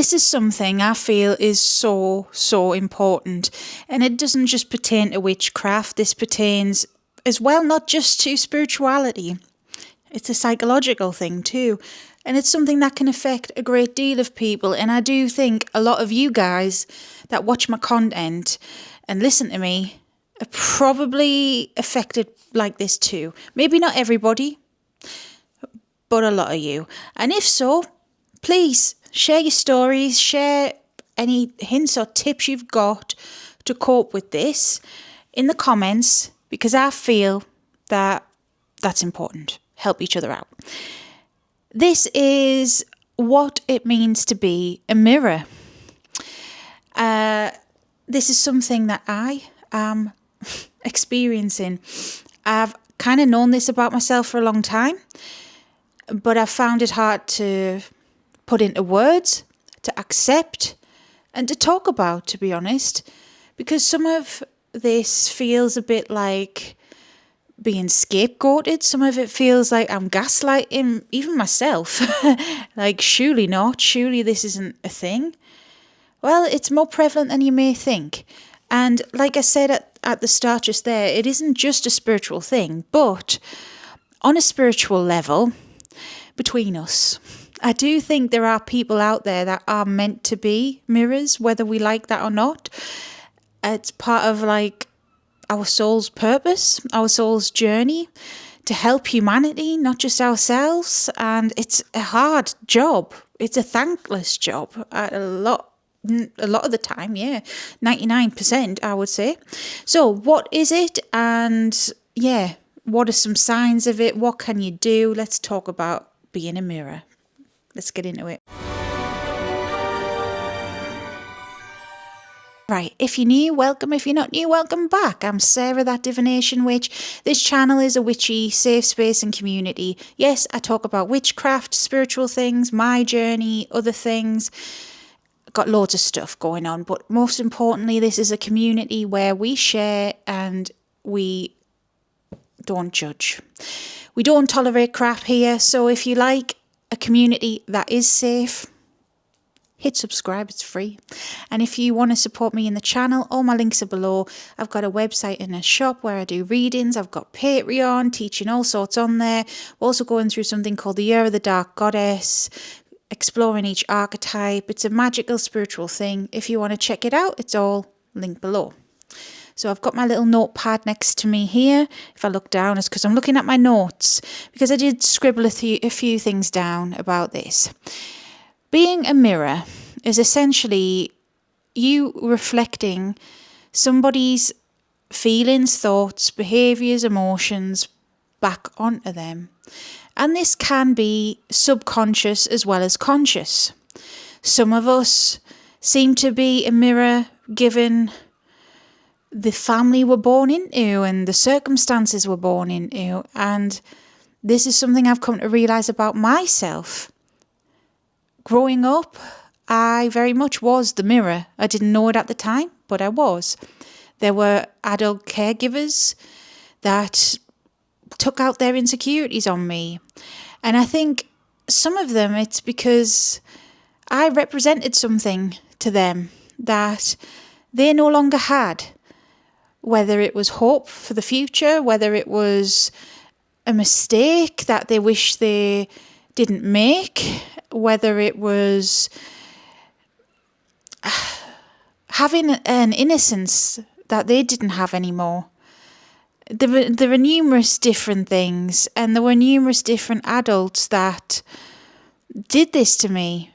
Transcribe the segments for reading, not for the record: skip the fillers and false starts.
This is something I feel is so important, and it doesn't just pertain to witchcraft. This pertains as well, not just to spirituality. It's a psychological thing too, and it's something that can affect a great deal of people. And I do think a lot of you guys that watch my content and listen to me are probably affected like this too. Maybe not everybody, but a lot of you. And if so, please share your stories, share any hints or tips you've got to cope with this in the comments, because I feel that that's important. Help each other out. This is what it means to be a mirror. This is something that I am experiencing. I've kind of known this about myself for a long time, but I've found it hard to put into words, to accept, and to talk about, to be honest, because some of this feels a bit like being scapegoated. Some of it feels like I'm gaslighting even myself. Like, surely not. Surely this isn't a thing. Well, it's more prevalent than you may think. And like I said at the start just there, it isn't just a spiritual thing, but on a spiritual level, between us, I do think there are people out there that are meant to be mirrors, whether we like that or not. It's part of like our soul's purpose, our soul's journey to help humanity, not just ourselves. And it's a hard job. It's a thankless job a lot of the time, 99% I would say. So what is it? And what are some signs of it? What can you do? Let's talk about being a mirror. Let's get into it. Right, if you're new, welcome. If you're not new, welcome back. I'm Sarah, that divination witch. This channel is a witchy safe space and community. Yes, I talk about witchcraft, spiritual things, my journey, other things. Got loads of stuff going on, but most importantly, this is a community where we share and we don't judge. We don't tolerate crap here, so if you like a community that is safe, hit subscribe, it's free. And if you want to support me in the channel, all my links are below. I've got a website and a shop where I do readings. I've got Patreon, teaching all sorts on there. We're also going through something called the Year of the Dark Goddess, exploring each archetype. It's a magical spiritual thing. If you want to check it out, it's all linked below. So I've got my little notepad next to me here. If I look down, it's because I'm looking at my notes, because I did scribble a few things down about this. Being a mirror is essentially you reflecting somebody's feelings, thoughts, behaviours, emotions back onto them. And this can be subconscious as well as conscious. Some of us seem to be a mirror given the family we're born into and the circumstances we're born into. And this is something I've come to realise about myself. Growing up, I very much was the mirror. I didn't know it at the time, but I was. There were adult caregivers that took out their insecurities on me. And I think some of them, it's because I represented something to them that they no longer had. Whether it was hope for the future, whether it was a mistake that they wish they didn't make, whether it was having an innocence that they didn't have anymore. There were numerous different things, and there were numerous different adults that did this to me.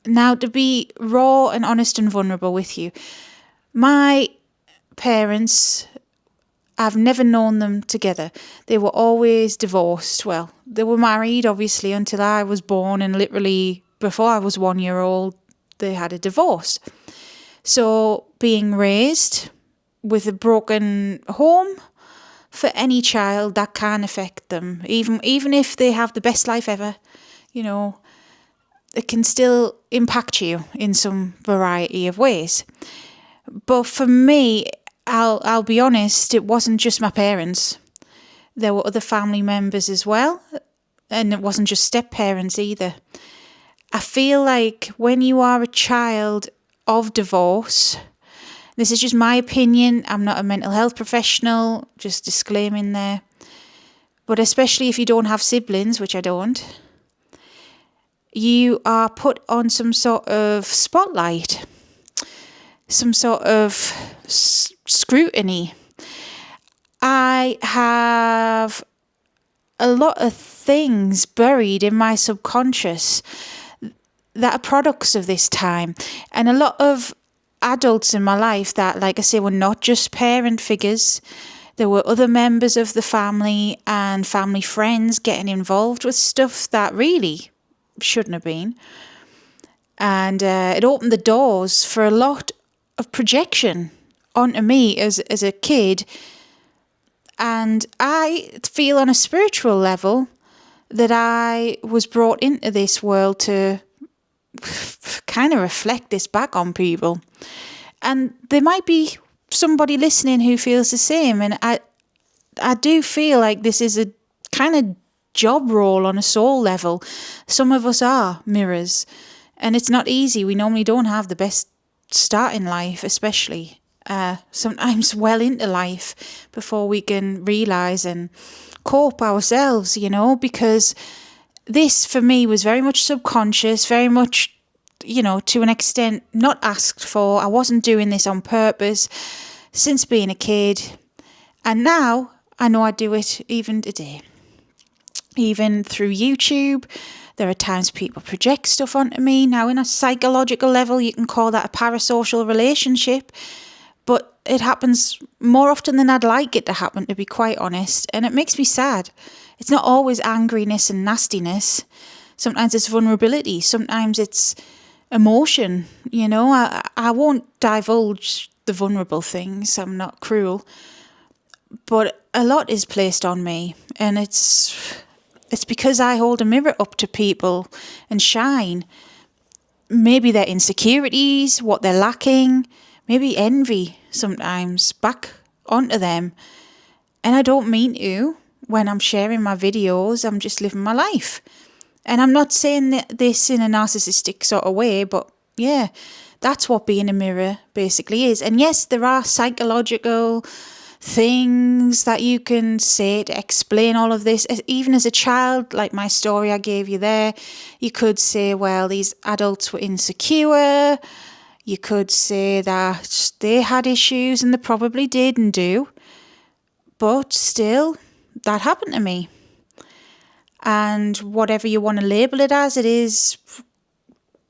Now, to be raw and honest and vulnerable with you, my parents, I've never known them together. They were always divorced. Well, they were married, obviously, until I was born, and literally before I was 1 year old, they had a divorce. So being raised with a broken home, for any child, that can affect them. Even if they have the best life ever, it can still impact you in some variety of ways. But for me, I'll be honest, it wasn't just my parents. There were other family members as well. And it wasn't just step-parents either. I feel like when you are a child of divorce, this is just my opinion, I'm not a mental health professional, just disclaiming there, but especially if you don't have siblings, which I don't, you are put on some sort of spotlight, some sort of scrutiny. I have a lot of things buried in my subconscious that are products of this time, and a lot of adults in my life that, like I say, were not just parent figures. There were other members of the family and family friends getting involved with stuff that really shouldn't have been. And it opened the doors for a lot of projection onto me as a kid. And I feel on a spiritual level that I was brought into this world to kind of reflect this back on people. And there might be somebody listening who feels the same. And I do feel like this is a kind of job role on a soul level. Some of us are mirrors, and it's not easy. We normally don't have the best start in life, especially sometimes well into life, before we can realise and cope ourselves, because this for me was very much subconscious, very much, to an extent not asked for. I wasn't doing this on purpose since being a kid, and now I know I do it even today. Even through YouTube, there are times people project stuff onto me. Now, in a psychological level, you can call that a parasocial relationship, but it happens more often than I'd like it to happen, to be quite honest, and it makes me sad. It's not always angriness and nastiness. Sometimes it's vulnerability. Sometimes it's emotion. I won't divulge the vulnerable things. I'm not cruel. But a lot is placed on me, and it's because I hold a mirror up to people and shine. Maybe their insecurities, what they're lacking, maybe envy sometimes back onto them. And I don't mean to. When I'm sharing my videos, I'm just living my life. And I'm not saying this in a narcissistic sort of way, but yeah, that's what being a mirror basically is. And yes, there are psychological things that you can say to explain all of this. Even as a child, like my story I gave you there, you could say, well, these adults were insecure. You could say that they had issues, and they probably did and do. But still, that happened to me. And whatever you want to label it as, it is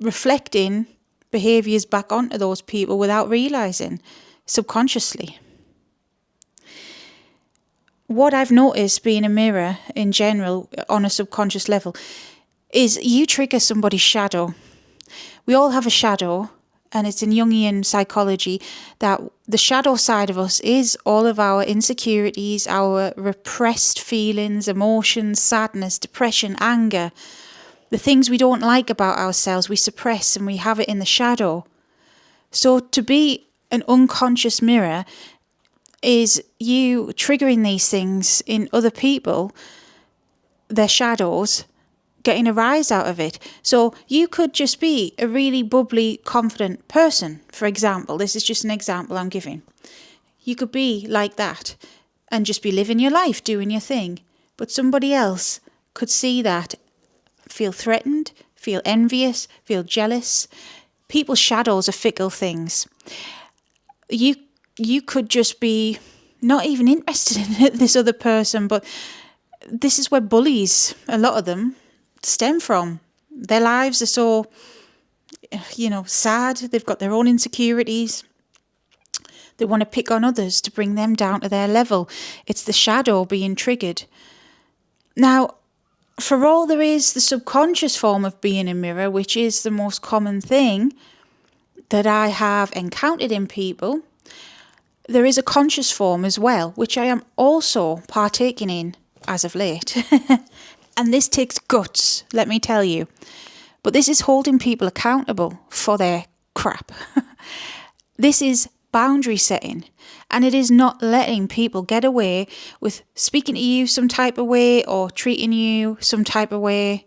reflecting behaviours back onto those people without realising, subconsciously. What I've noticed being a mirror in general on a subconscious level is you trigger somebody's shadow. We all have a shadow, and it's in Jungian psychology that the shadow side of us is all of our insecurities, our repressed feelings, emotions, sadness, depression, anger. The things we don't like about ourselves, we suppress and we have it in the shadow. So to be an unconscious mirror is you triggering these things in other people, their shadows, getting a rise out of it. So you could just be a really bubbly, confident person, for example. This is just an example I'm giving. You could be like that and just be living your life, doing your thing. But somebody else could see that, feel threatened, feel envious, feel jealous. People's shadows are fickle things. You could just be not even interested in this other person, but this is where bullies, a lot of them, stem from. Their lives are so, sad. They've got their own insecurities. They want to pick on others to bring them down to their level. It's the shadow being triggered. Now, for all there is the subconscious form of being a mirror, which is the most common thing that I have encountered in people, there is a conscious form as well, which I am also partaking in as of late. And this takes guts, let me tell you. But this is holding people accountable for their crap. This is boundary setting. And it is not letting people get away with speaking to you some type of way or treating you some type of way.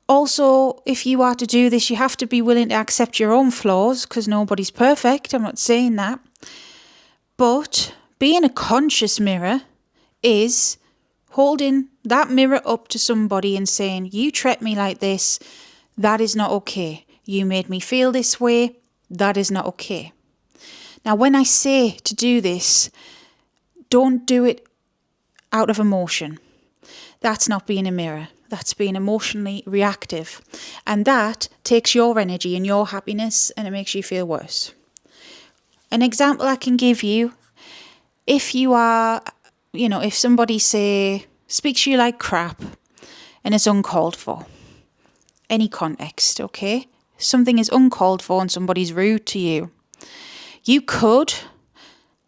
Also, if you are to do this, you have to be willing to accept your own flaws, because nobody's perfect. I'm not saying that. But being a conscious mirror is holding that mirror up to somebody and saying, you treat me like this, that is not okay. You made me feel this way, that is not okay. Now, when I say to do this, don't do it out of emotion. That's not being a mirror. That's being emotionally reactive. And that takes your energy and your happiness, and it makes you feel worse. An example I can give you, if you are, if somebody speaks to you like crap and it's uncalled for, any context, okay? Something is uncalled for and somebody's rude to you. You could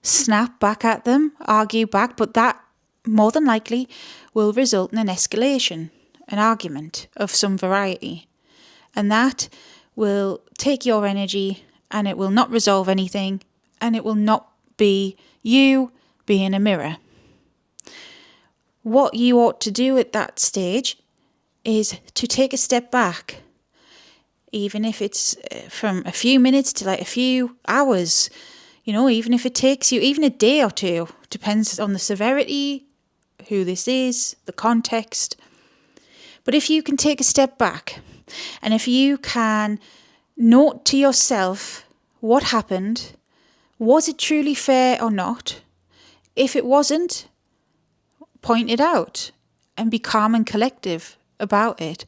snap back at them, argue back, but that more than likely will result in an escalation, an argument of some variety. And that will take your energy and it will not resolve anything, and it will not be you being a mirror. What you ought to do at that stage is to take a step back, even if it's from a few minutes to like a few hours, even if it takes you even a day or two, depends on the severity, who this is, the context. But if you can take a step back, and if you can note to yourself what happened, was it truly fair or not? If it wasn't, point it out and be calm and collective about it.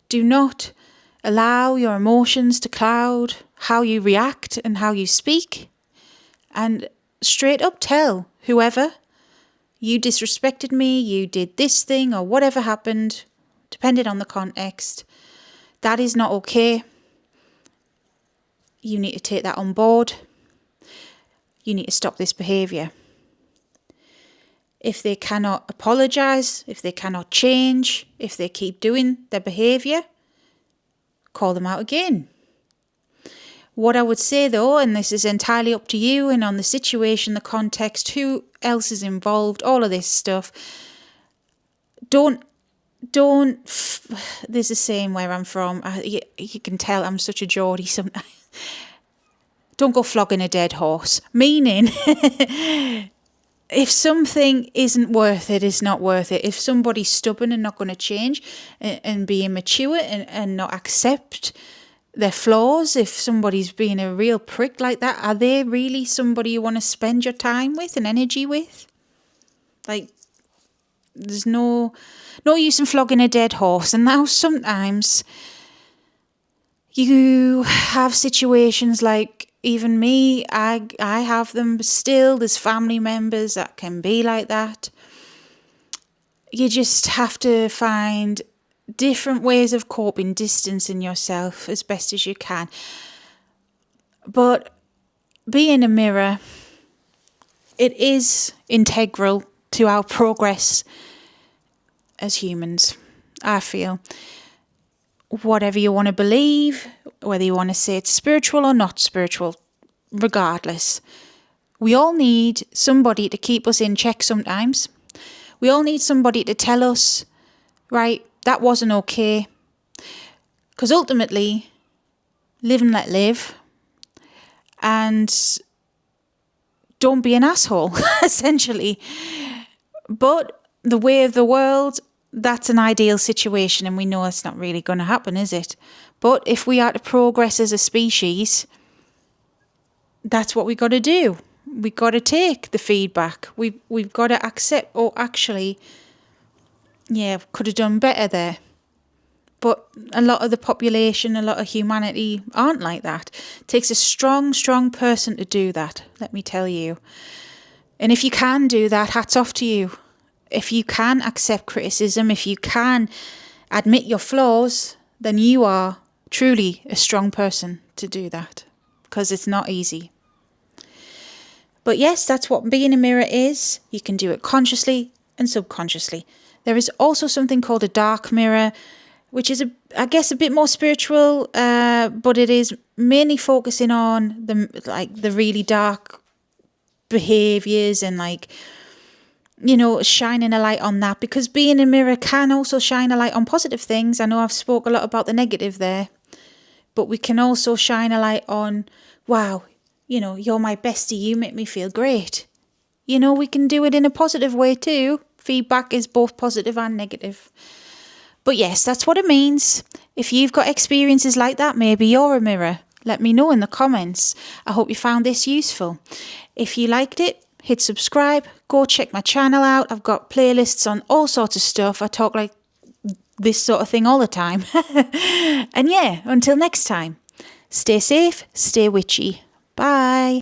Do not allow your emotions to cloud how you react and how you speak. And straight up tell whoever, you disrespected me, you did this thing, or whatever happened, depending on the context. That is not okay. You need to take that on board. You need to stop this behaviour. If they cannot apologise, if they cannot change, if they keep doing their behaviour, call them out again. What I would say though, and this is entirely up to you and on the situation, the context, who else is involved, all of this stuff, there's a saying where I'm from, you can tell I'm such a Geordie sometimes. Don't go flogging a dead horse. Meaning, if something isn't worth it, it's not worth it. If somebody's stubborn and not going to change and be immature and not accept their flaws, if somebody's being a real prick like that, are they really somebody you want to spend your time with and energy with? Like, there's no use in flogging a dead horse. And now sometimes you have situations like, even me, I have them still. There's family members that can be like that. You just have to find different ways of coping, distancing yourself as best as you can. But being a mirror, it is integral to our progress as humans, I feel. Whatever you want to believe, whether you want to say it's spiritual or not spiritual, regardless, we all need somebody to keep us in check sometimes. We all need somebody to tell us, right, that wasn't okay. Because ultimately, live and let live. And don't be an asshole, essentially. But the way of the world, that's an ideal situation, and we know it's not really going to happen, is it? But if we are to progress as a species, that's what we got to do. We got to take the feedback. We've got to accept, or actually, could have done better there. But a lot of the population, a lot of humanity aren't like that. It takes a strong, strong person to do that, let me tell you. And if you can do that, hats off to you. If you can accept criticism, if you can admit your flaws, then you are truly a strong person to do that, because it's not easy. But yes, that's what being a mirror is. You can do it consciously and subconsciously. There is also something called a dark mirror, which is, I guess, a bit more spiritual, but it is mainly focusing on the really dark behaviours and shining a light on that, because being a mirror can also shine a light on positive things. I know I've spoke a lot about the negative there, but we can also shine a light on, wow, you're my bestie, you make me feel great. We can do it in a positive way too. Feedback is both positive and negative. But yes, that's what it means. If you've got experiences like that, maybe you're a mirror. Let me know in the comments. I hope you found this useful. If you liked it, hit subscribe. Go check my channel out. I've got playlists on all sorts of stuff. I talk like this sort of thing all the time. And yeah, until next time, stay safe, stay witchy. Bye.